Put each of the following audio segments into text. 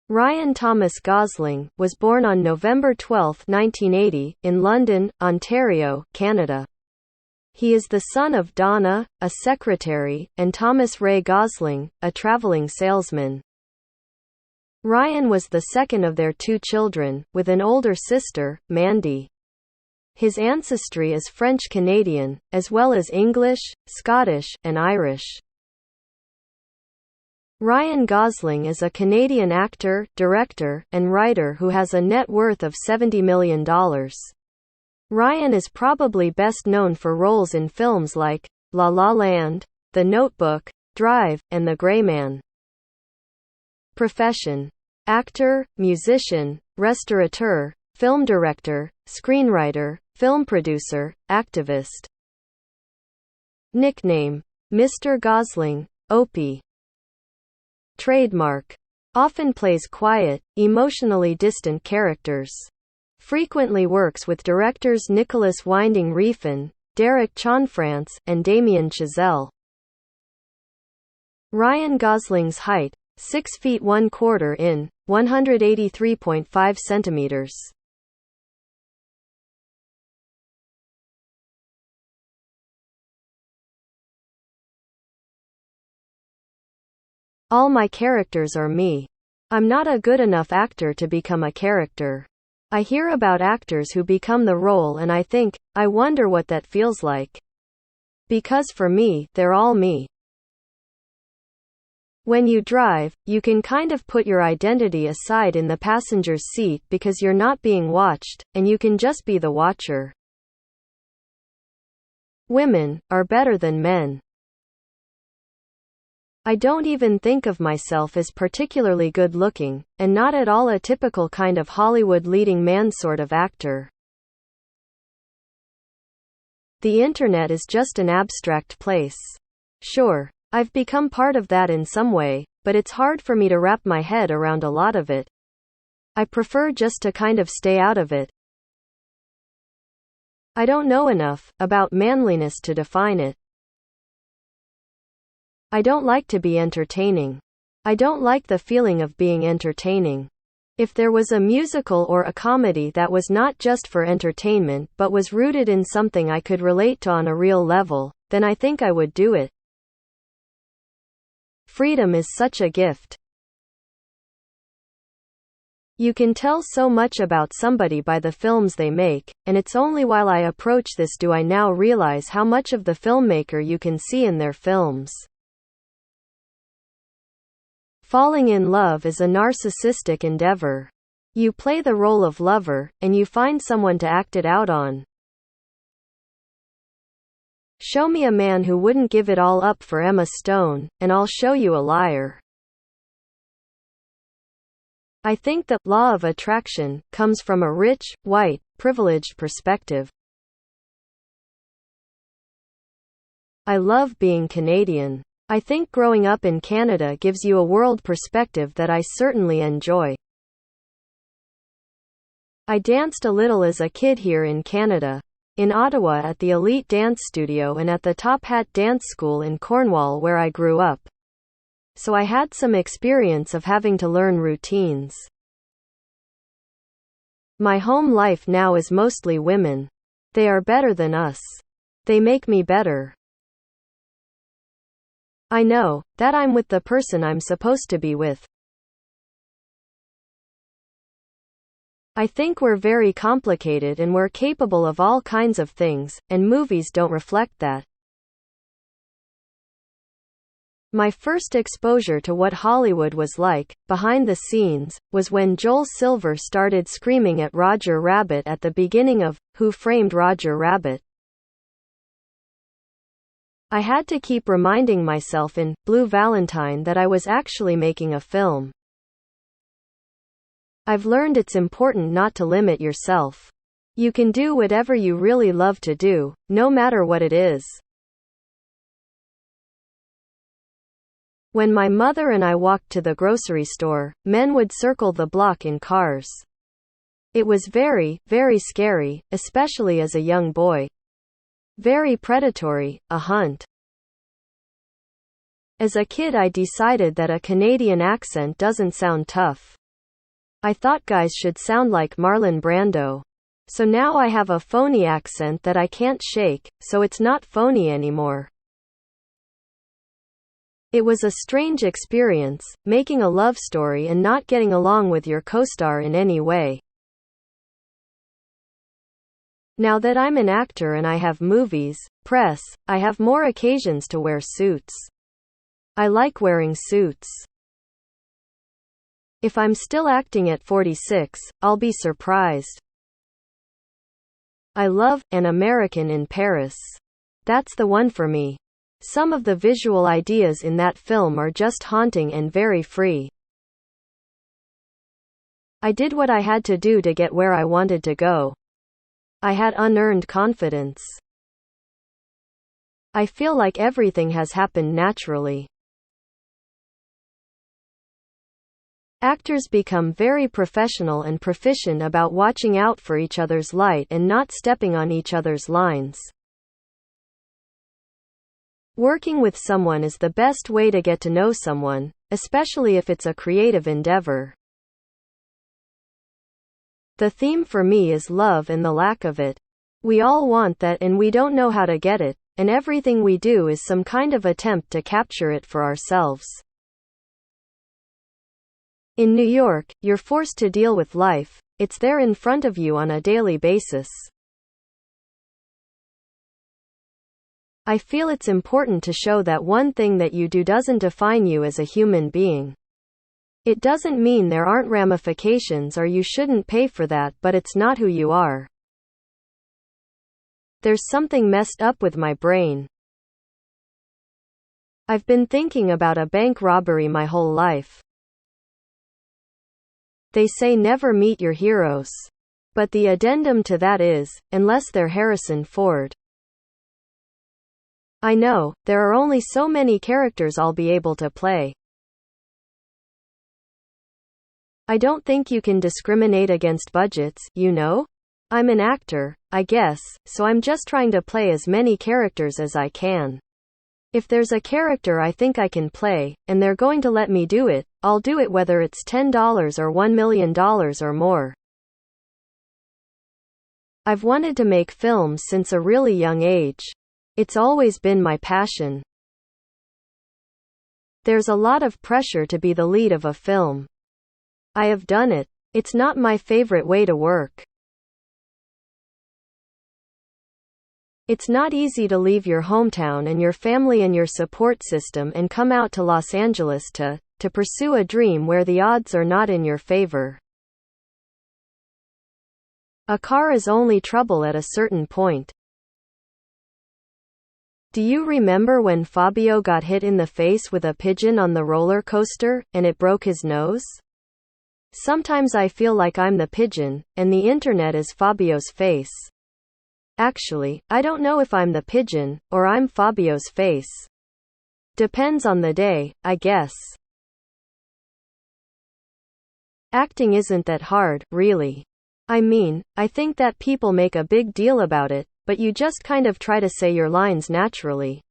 Ryan Thomas Gosling was born on November 12, 1980, in London, Ontario, Canada. He is the son of Donna, a secretary, and Thomas Ray Gosling, a traveling salesman. Ryan was the second of their two children, with an older sister, Mandy. His ancestry is French-Canadian, as well as English, Scottish, and Irish. Ryan Gosling is a Canadian actor, director, and writer who has a net worth of $70 million. Ryan is probably best known for roles in films like La La Land, The Notebook, Drive, and The Gray Man. Profession: actor, musician, restaurateur, film director, screenwriter, film producer, activist. Nickname: Mr. Gosling, Opie. Trademark: often plays quiet, emotionally distant characters. Frequently works with directors Nicholas Winding Refn, Derek Cianfrance, and Damien Chazelle. Ryan Gosling's height: 6 feet 1/4 in, 183.5 centimeters. All my characters are me. I'm not a good enough actor to become a character. I hear about actors who become the role and I think, I wonder what that feels like. Because for me, they're all me. When you drive, you can kind of put your identity aside in the passenger's seat because you're not being watched, and you can just be the watcher. Women are better than men. I don't even think of myself as particularly good-looking, and not at all a typical kind of Hollywood leading man sort of actor. The internet is just an abstract place. Sure, I've become part of that in some way, but it's hard for me to wrap my head around a lot of it. I prefer just to kind of stay out of it. I don't know enough about manliness to define it. I don't like to be entertaining. I don't like the feeling of being entertaining. If there was a musical or a comedy that was not just for entertainment but was rooted in something I could relate to on a real level, then I think I would do it. Freedom is such a gift. You can tell so much about somebody by the films they make, and it's only while I approach this do I now realize how much of the filmmaker you can see in their films. Falling in love is a narcissistic endeavor. You play the role of lover, and you find someone to act it out on. Show me a man who wouldn't give it all up for Emma Stone, and I'll show you a liar. I think the law of attraction comes from a rich, white, privileged perspective. I love being Canadian. I think growing up in Canada gives you a world perspective that I certainly enjoy. I danced a little as a kid here in Canada. In Ottawa at the Elite Dance Studio and at the Top Hat Dance School in Cornwall where I grew up. So I had some experience of having to learn routines. My home life now is mostly women. They are better than us. They make me better. I know that I'm with the person I'm supposed to be with. I think we're very complicated and we're capable of all kinds of things, and movies don't reflect that. My first exposure to what Hollywood was like, behind the scenes, was when Joel Silver started screaming at Roger Rabbit at the beginning of Who Framed Roger Rabbit. I had to keep reminding myself in Blue Valentine that I was actually making a film. I've learned it's important not to limit yourself. You can do whatever you really love to do, no matter what it is. When my mother and I walked to the grocery store, men would circle the block in cars. It was very, very scary, especially as a young boy. Very predatory, a hunt. As a kid I decided that a Canadian accent doesn't sound tough. I thought guys should sound like Marlon Brando. So now I have a phony accent that I can't shake, so it's not phony anymore. It was a strange experience, making a love story and not getting along with your co-star in any way. Now that I'm an actor and I have movies, press, I have more occasions to wear suits. I like wearing suits. If I'm still acting at 46, I'll be surprised. I love An American in Paris. That's the one for me. Some of the visual ideas in that film are just haunting and very free. I did what I had to do to get where I wanted to go. I had unearned confidence. I feel like everything has happened naturally. Actors become very professional and proficient about watching out for each other's light and not stepping on each other's lines. Working with someone is the best way to get to know someone, especially if it's a creative endeavor. The theme for me is love and the lack of it. We all want that and we don't know how to get it, and everything we do is some kind of attempt to capture it for ourselves. In New York, you're forced to deal with life. It's there in front of you on a daily basis. I feel it's important to show that one thing that you do doesn't define you as a human being. It doesn't mean there aren't ramifications or you shouldn't pay for that, but it's not who you are. There's something messed up with my brain. I've been thinking about a bank robbery my whole life. They say never meet your heroes. But the addendum to that is, unless they're Harrison Ford. I know, there are only so many characters I'll be able to play. I don't think you can discriminate against budgets, you know? I'm an actor, I guess, so I'm just trying to play as many characters as I can. If there's a character I think I can play, and they're going to let me do it, I'll do it whether it's $10 or $1 million or more. I've wanted to make films since a really young age. It's always been my passion. There's a lot of pressure to be the lead of a film. I have done it. It's not my favorite way to work. It's not easy to leave your hometown and your family and your support system and come out to Los Angeles to pursue a dream where the odds are not in your favor. A car is only trouble at a certain point. Do you remember when Fabio got hit in the face with a pigeon on the roller coaster, and it broke his nose? Sometimes I feel like I'm the pigeon, and the internet is Fabio's face. Actually, I don't know if I'm the pigeon, or I'm Fabio's face. Depends on the day, I guess. Acting isn't that hard, really. I mean, I think that people make a big deal about it, but you just kind of try to say your lines naturally.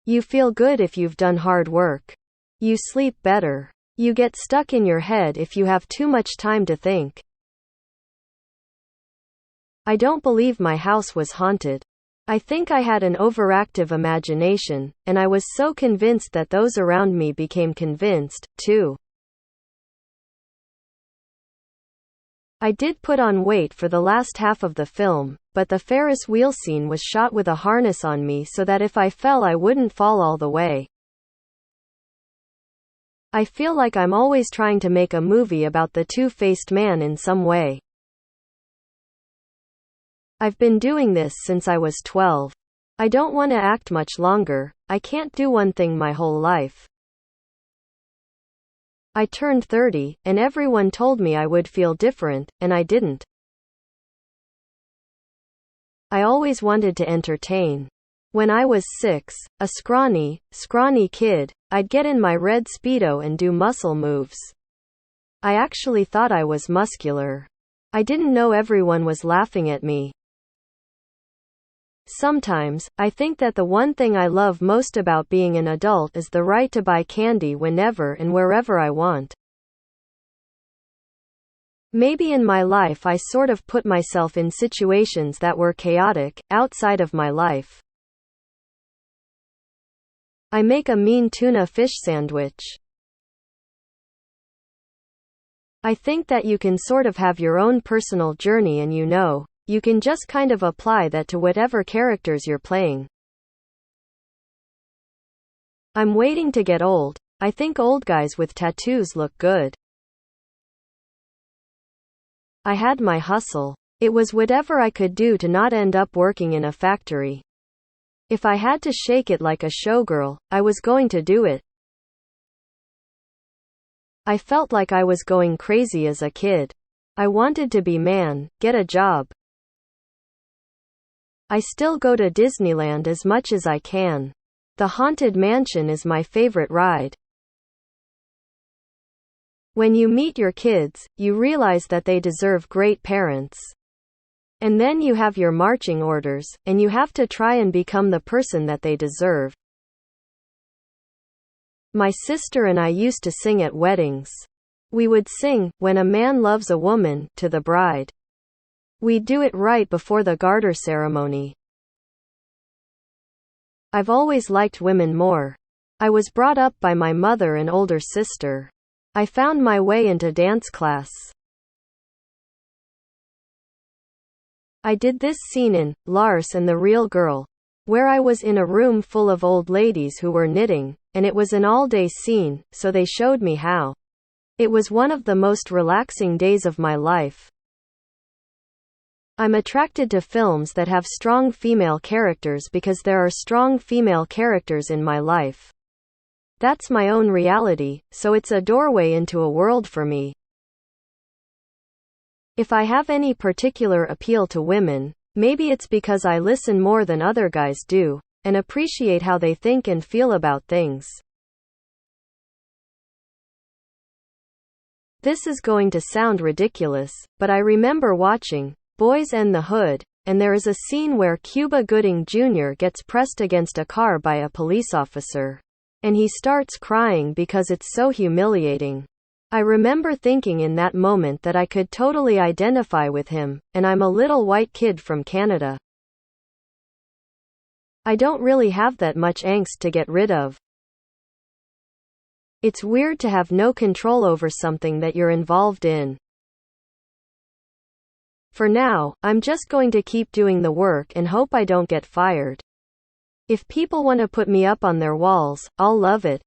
You feel good if you've done hard work. You sleep better. You get stuck in your head if you have too much time to think. I don't believe my house was haunted. I think I had an overactive imagination, and I was so convinced that those around me became convinced, too. I did put on weight for the last half of the film, but the Ferris wheel scene was shot with a harness on me so that if I fell I wouldn't fall all the way. I feel like I'm always trying to make a movie about the two-faced man in some way. I've been doing this since I was 12. I don't want to act much longer. I can't do one thing my whole life. I turned 30, and everyone told me I would feel different, and I didn't. I always wanted to entertain. When I was 6, a scrawny kid, I'd get in my red Speedo and do muscle moves. I actually thought I was muscular. I didn't know everyone was laughing at me. Sometimes, I think that the one thing I love most about being an adult is the right to buy candy whenever and wherever I want. Maybe in my life I sort of put myself in situations that were chaotic, outside of my life. I make a mean tuna fish sandwich. I think that you can sort of have your own personal journey and you can just kind of apply that to whatever characters you're playing. I'm waiting to get old. I think old guys with tattoos look good. I had my hustle. It was whatever I could do to not end up working in a factory. If I had to shake it like a showgirl, I was going to do it. I felt like I was going crazy as a kid. I wanted to be man, get a job. I still go to Disneyland as much as I can. The Haunted Mansion is my favorite ride. When you meet your kids, you realize that they deserve great parents. And then you have your marching orders, and you have to try and become the person that they deserve. My sister and I used to sing at weddings. We would sing, "When a Man Loves a Woman," to the bride. We'd do it right before the garter ceremony. I've always liked women more. I was brought up by my mother and older sister. I found my way into dance class. I did this scene in Lars and the Real Girl, where I was in a room full of old ladies who were knitting, and it was an all-day scene, so they showed me how. It was one of the most relaxing days of my life. I'm attracted to films that have strong female characters because there are strong female characters in my life. That's my own reality, so it's a doorway into a world for me. If I have any particular appeal to women, maybe it's because I listen more than other guys do, and appreciate how they think and feel about things. This is going to sound ridiculous, but I remember watching Boys and the Hood, and there is a scene where Cuba Gooding Jr. gets pressed against a car by a police officer. And he starts crying because it's so humiliating. I remember thinking in that moment that I could totally identify with him, and I'm a little white kid from Canada. I don't really have that much angst to get rid of. It's weird to have no control over something that you're involved in. For now, I'm just going to keep doing the work and hope I don't get fired. If people want to put me up on their walls, I'll love it.